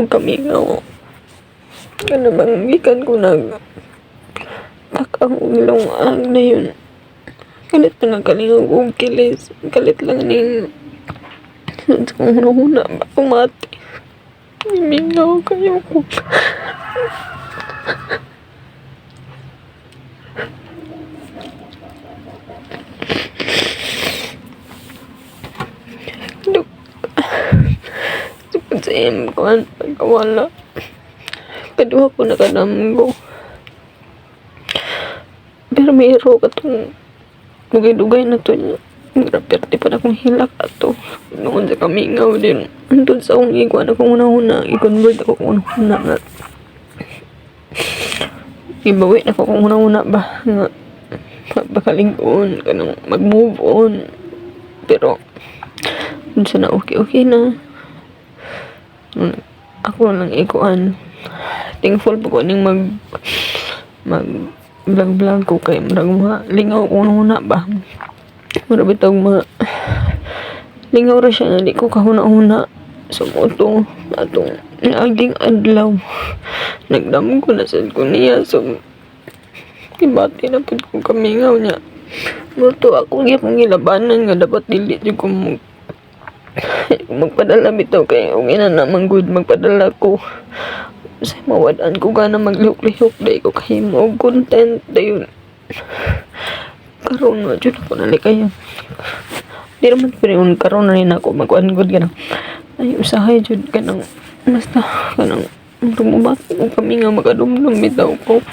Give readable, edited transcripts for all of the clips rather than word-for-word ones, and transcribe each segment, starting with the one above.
og kami nga ano bang gikan ko takang ulong na yun. Kalit na nagkalingog og kilis. Kalit lang ning kung huna ba kumati. Mingaw kayo ko. Duk. Sipag sa iyang kuhan pagkawala. Kaduha ko nakadamgo. Pero mayro ka itong dugay-dugay na ito niya. Raperte pa na kong hilak ato. Noon sa kamingaw din. Andun sa akong iguan akong una-una. I-convert ako kung una-una na. Ibawi na ako kung una-una ba. Nga. Bakalingon. Kanang mag-move on. Pero. Dun sa na okay na. Ako lang ikuan. Thankful po ko ning vlog ko kay marag mga lingaw ko una ba. Mura bitag lingaw ra siya na di ko kahuna-huna sumuto atong aging adlaw. Nagdam ko na sad ko niya so kibati na pud ko kamingaw niya. Muto ako gyapon gilabanan nga dapat dili jud ko magpadala bitaw kay og ina naman good magpadala ko. Sa mawadaan ko gana maglihok-lihok day ko kahimo og content dayon. Karon na jud ko na kayo. Di naman pero karon na rin ako magkuan gud ganang. Ay usahay jud kanang basta kanang tumubat ko kami nga makadumdum bitaw ko.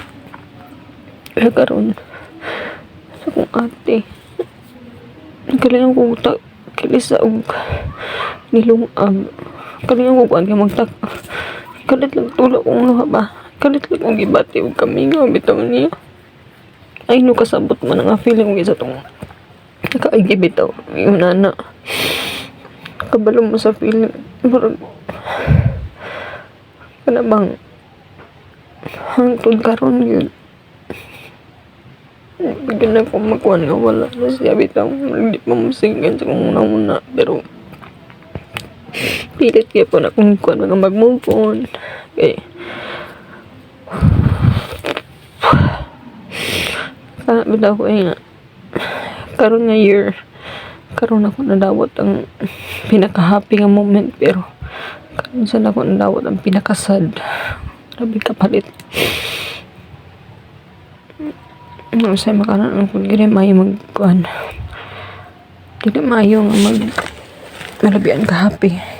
Kaya karon sa kong ate kalingan ko kilisa og nilungag. Kalingan ko kuan kay magtak. Kalit lang tulak kong luha ba? Kalit lang kong gibati og kami nga bitaw niya. Ay no kasabot man nga feeling ko isa tong nakaigi bitaw. Yung nana. Kabalo mo sa feeling. Parang kana bang hangtod karon yun. Bigyan na ko makuan nga wala na siya bitaw. Hindi pa musigan sa kong una-una. Pero pilit kaya po na kung kuan mga mag-move on. Okay. Bitaw ko nga karon nga year karon ako nadawat ang pinaka-happy nga moment pero karon sa ako nadawat ang pinaka-sad. Grabe kapalit. Ano sa makanan ang kung gini mayo magkuhan. Dili mayo nga malabian ka happy.